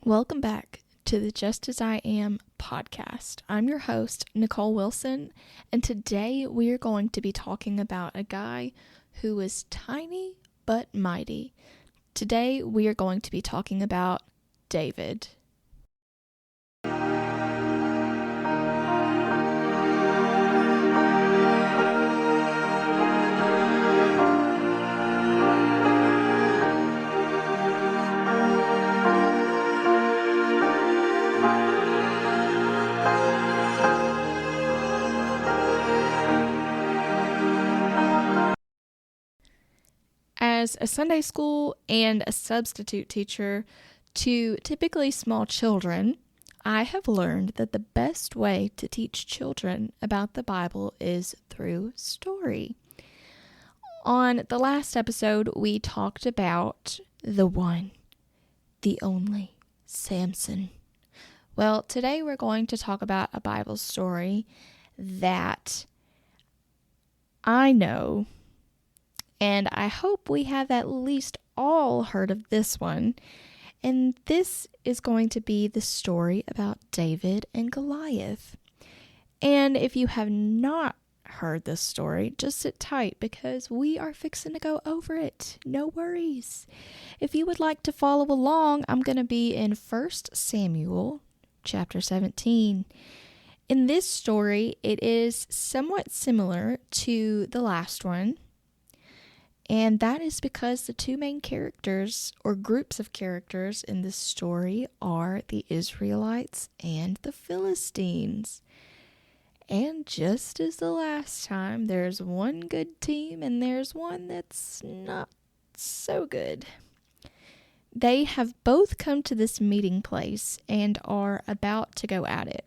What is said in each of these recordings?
Welcome back to the Just As I Am podcast. I'm your host, Nicole Wilson, and today we are going to be talking about a guy who is tiny but mighty. Today we are going to be talking about David. As a Sunday school and a substitute teacher to typically small children, I have learned that the best way to teach children about the Bible is through story. On the last episode, we talked about the one, the only, Samson. Well, today we're going to talk about a Bible story that I know, and I hope we have at least all heard of this one. And this is going to be the story about David and Goliath. And if you have not heard this story, just sit tight because we are fixing to go over it. No worries. If you would like to follow along, I'm going to be in 1 Samuel chapter 17. In this story, it is somewhat similar to the last one. And that is because the two main characters, or groups of characters in this story, are the Israelites and the Philistines. And just as the last time, there's one good team and there's one that's not so good. They have both come to this meeting place and are about to go at it.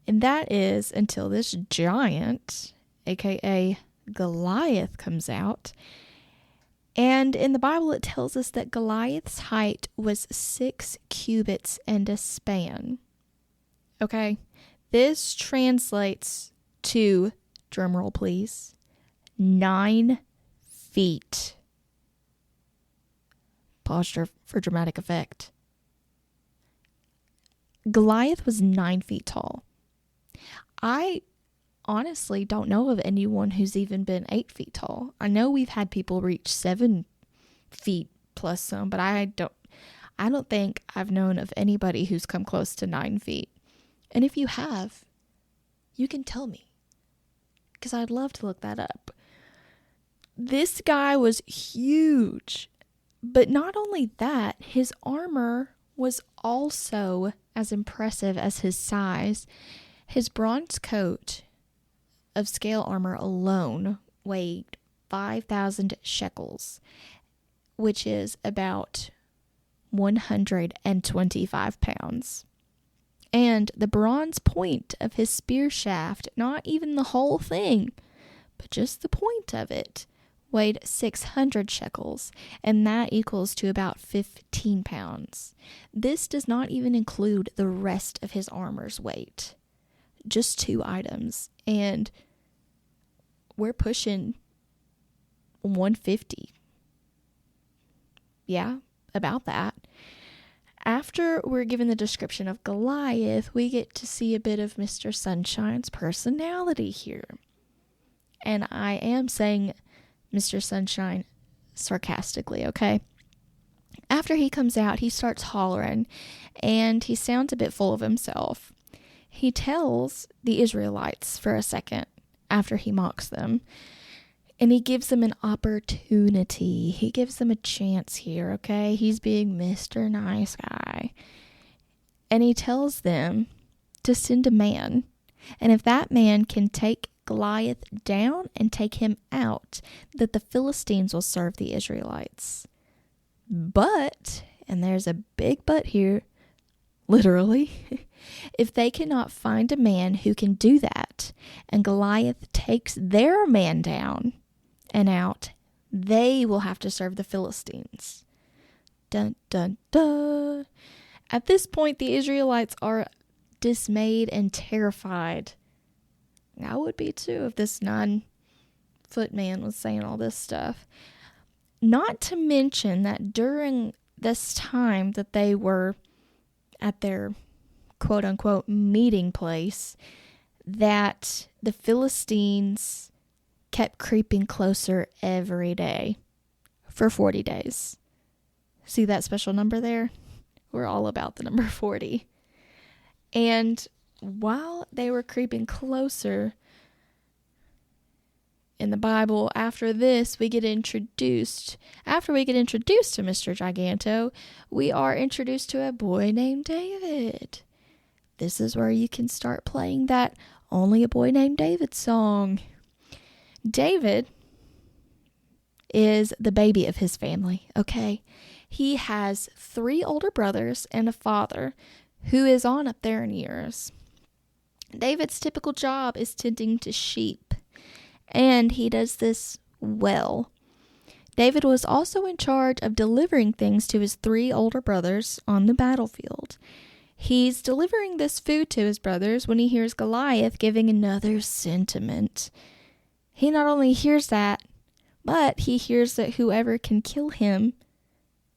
And that is until this giant, aka Goliath, comes out. And in the Bible, it tells us that Goliath's height was 6 cubits and a span. Okay, this translates to, drumroll please, 9 feet. Pause for dramatic effect. Goliath was 9 feet tall. I honestly don't know of anyone who's even been 8 feet tall. I know we've had people reach 7 feet plus some, but I don't think I've known of anybody who's come close to 9 feet. And if you have, you can tell me, because I'd love to look that up. This guy was huge, but not only that, his armor was also as impressive as his size. His bronze coat of scale armor alone weighed 5,000 shekels, which is about 125 pounds. And the bronze point of his spear shaft, not even the whole thing, but just the point of it, weighed 600 shekels, and that equals to about 15 pounds. This does not even include the rest of his armor's weight. Just 2 items, and we're pushing 150. Yeah, about that. After we're given the description of Goliath, we get to see a bit of Mr. Sunshine's personality here. And I am saying Mr. Sunshine sarcastically, okay? After he comes out, he starts hollering, and he sounds a bit full of himself. He tells the Israelites for a second after he mocks them, and he gives them an opportunity. He gives them a chance here, okay? He's being Mr. Nice Guy. And he tells them to send a man, and if that man can take Goliath down and take him out, that the Philistines will serve the Israelites. But, and there's a big but here, literally, if they cannot find a man who can do that, and Goliath takes their man down and out, they will have to serve the Philistines. Dun, dun, dun. At this point, the Israelites are dismayed and terrified. I would be too if this 9-foot man was saying all this stuff. Not to mention that during this time that they were at their quote unquote meeting place that the Philistines kept creeping closer every day for 40 days. See that special number there? We're all about the number 40. And while they were creeping closer in the Bible, after we get introduced to Mr. Giganto, we are introduced to a boy named David. This is where you can start playing that Only a Boy Named David song. David is the baby of his family, okay? He has 3 older brothers and a father who is on up there in years. David's typical job is tending to sheep, and he does this well. David was also in charge of delivering things to his 3 older brothers on the battlefield. He's delivering this food to his brothers when he hears Goliath giving another sentiment. He not only hears that, but he hears that whoever can kill him,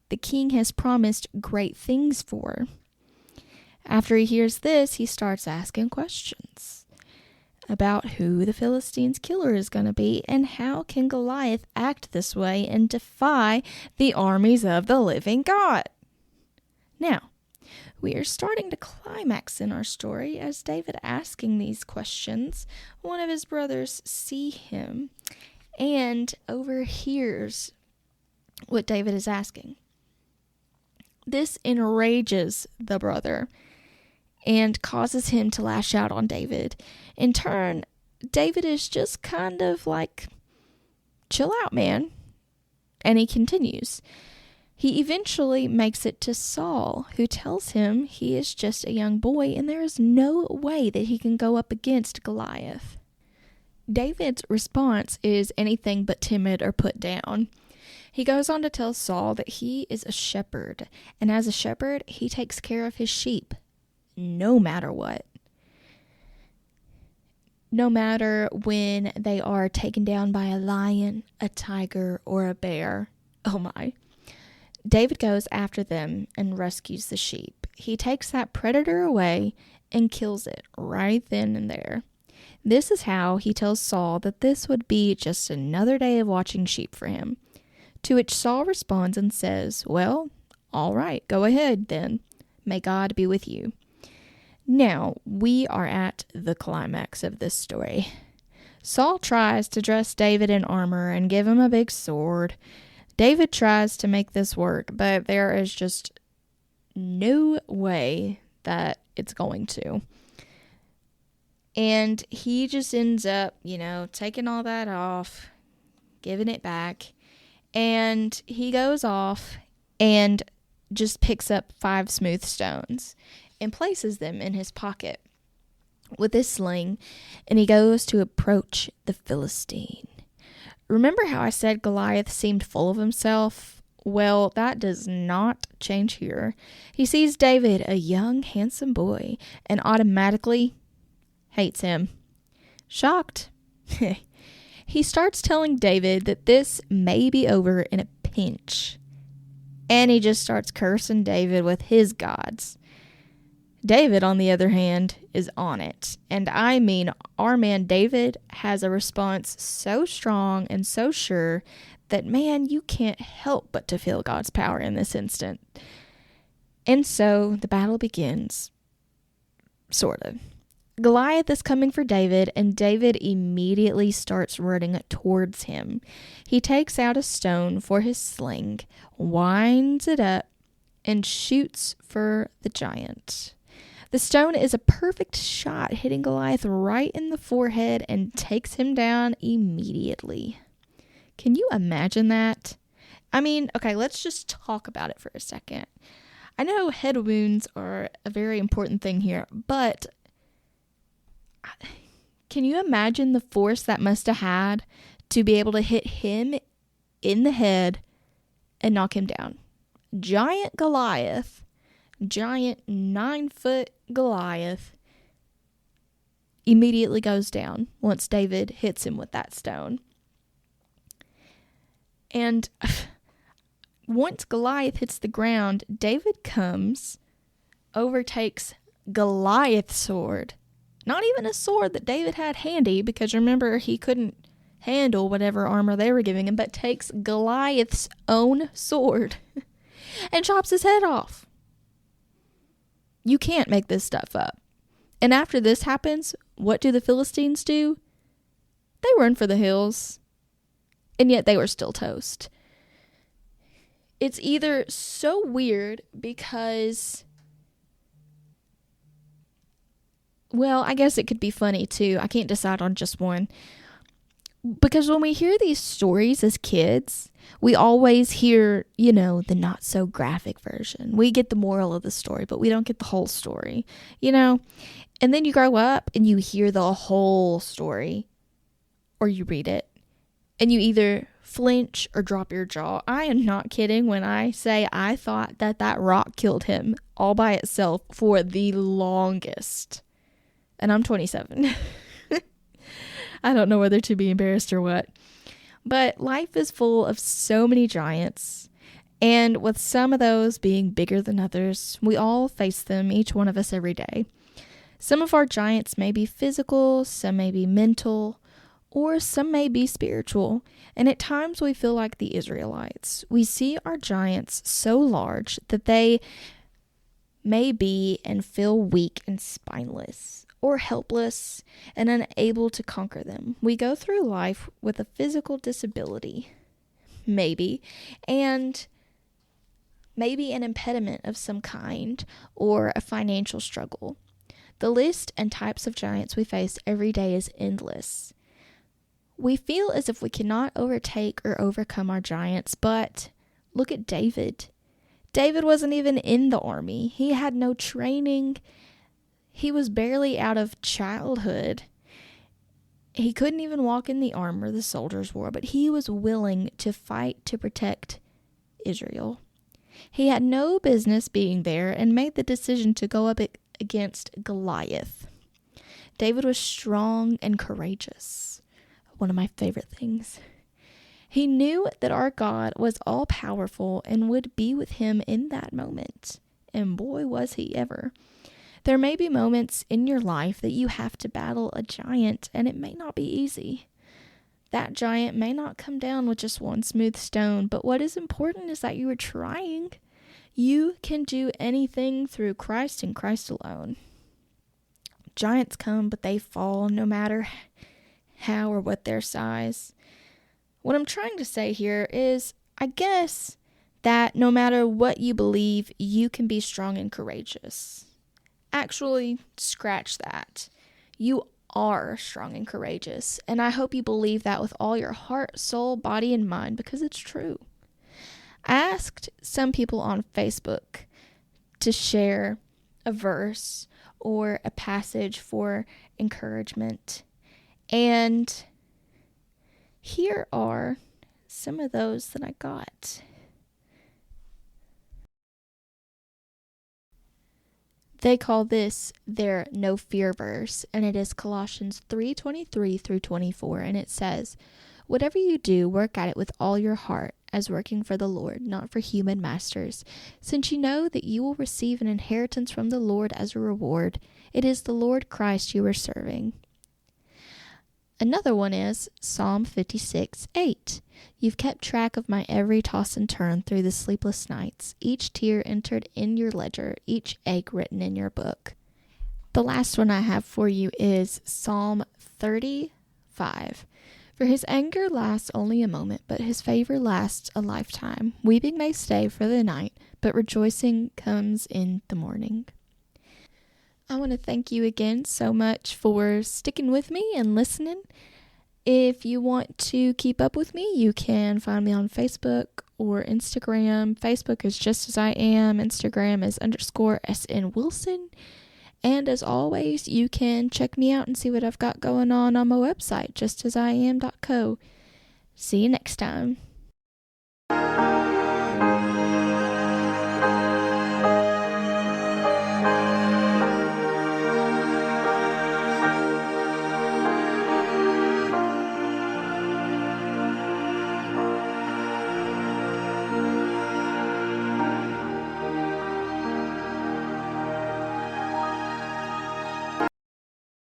the king has promised great things for. After he hears this, he starts asking questions about who the Philistines' killer is going to be and how can Goliath act this way and defy the armies of the living God. Now, we are starting to climax in our story as David asking these questions. One of his brothers see him and overhears what David is asking. This enrages the brother and causes him to lash out on David. In turn, David is just kind of like, chill out, man. And he continues. He eventually makes it to Saul, who tells him he is just a young boy and there is no way that he can go up against Goliath. David's response is anything but timid or put down. He goes on to tell Saul that he is a shepherd, and as a shepherd, he takes care of his sheep, no matter what. No matter when they are taken down by a lion, a tiger, or a bear. Oh my. David goes after them and rescues the sheep. He takes that predator away and kills it right then and there. This is how he tells Saul that this would be just another day of watching sheep for him. To which Saul responds and says, well, all right, go ahead then. May God be with you. Now, we are at the climax of this story. Saul tries to dress David in armor and give him a big sword. David tries to make this work, but there is just no way that it's going to. And he just ends up, taking all that off, giving it back, and he goes off and just picks up 5 smooth stones and places them in his pocket with his sling, and he goes to approach the Philistine. Remember how I said Goliath seemed full of himself? Well, that does not change here. He sees David, a young, handsome boy, and automatically hates him. Shocked. He starts telling David that this may be over in a pinch. And he just starts cursing David with his gods. David, on the other hand, is on it. And I mean, our man David has a response so strong and so sure that, man, you can't help but to feel God's power in this instant. And so the battle begins. Sort of. Goliath is coming for David, and David immediately starts running towards him. He takes out a stone for his sling, winds it up, and shoots for the giant. The stone is a perfect shot, hitting Goliath right in the forehead and takes him down immediately. Can you imagine that? I mean, okay, let's just talk about it for a second. I know head wounds are a very important thing here, but can you imagine the force that must have had to be able to hit him in the head and knock him down? Giant Goliath, giant 9-foot Goliath, immediately goes down once David hits him with that stone. And once Goliath hits the ground, David comes overtakes Goliath's sword. Not even a sword that David had handy, because remember, he couldn't handle whatever armor they were giving him, but takes Goliath's own sword and chops his head off. You can't make this stuff up. And after this happens, what do the Philistines do? They run for the hills. And yet they were still toast. It's either so weird because, well, I guess it could be funny too. I can't decide on just one. Because when we hear these stories as kids, we always hear, the not so graphic version. We get the moral of the story, but we don't get the whole story, And then you grow up and you hear the whole story, or you read it, and you either flinch or drop your jaw. I am not kidding when I say I thought that rock killed him all by itself for the longest. And I'm 27. I don't know whether to be embarrassed or what. But life is full of so many giants. And with some of those being bigger than others, we all face them, each one of us every day. Some of our giants may be physical, some may be mental, or some may be spiritual. And at times we feel like the Israelites. We see our giants so large that they may be and feel weak and spineless, or helpless and unable to conquer them. We go through life with a physical disability, maybe, and maybe an impediment of some kind, or a financial struggle. The list and types of giants we face every day is endless. We feel as if we cannot overtake or overcome our giants, but look at David. David wasn't even in the army. He had no training. He was barely out of childhood. He couldn't even walk in the armor the soldiers wore, but he was willing to fight to protect Israel. He had no business being there and made the decision to go up against Goliath. David was strong and courageous. One of my favorite things. He knew that our God was all-powerful and would be with him in that moment. And boy, was he ever. There may be moments in your life that you have to battle a giant, and it may not be easy. That giant may not come down with just one smooth stone, but what is important is that you are trying. You can do anything through Christ and Christ alone. Giants come, but they fall no matter how or what their size. What I'm trying to say here is, I guess, that no matter what you believe, you can be strong and courageous. Actually, scratch that. You are strong and courageous, and I hope you believe that with all your heart, soul, body, and mind, because it's true. I asked some people on Facebook to share a verse or a passage for encouragement, and here are some of those that I got. They call this their no fear verse, and it is Colossians 3:23 through 24, and it says, "Whatever you do, work at it with all your heart, as working for the Lord, not for human masters, since you know that you will receive an inheritance from the Lord as a reward. It is the Lord Christ you are serving." Another one is Psalm 56:8. "You've kept track of my every toss and turn through the sleepless nights, each tear entered in your ledger, each ache written in your book." The last one I have for you is Psalm 35. "For his anger lasts only a moment, but his favor lasts a lifetime. Weeping may stay for the night, but rejoicing comes in the morning." I want to thank you again so much for sticking with me and listening. If you want to keep up with me, you can find me on Facebook or Instagram. Facebook is Just As I Am. Instagram is _SN Wilson. And as always, you can check me out and see what I've got going on my website, justasiam.co. See you next time.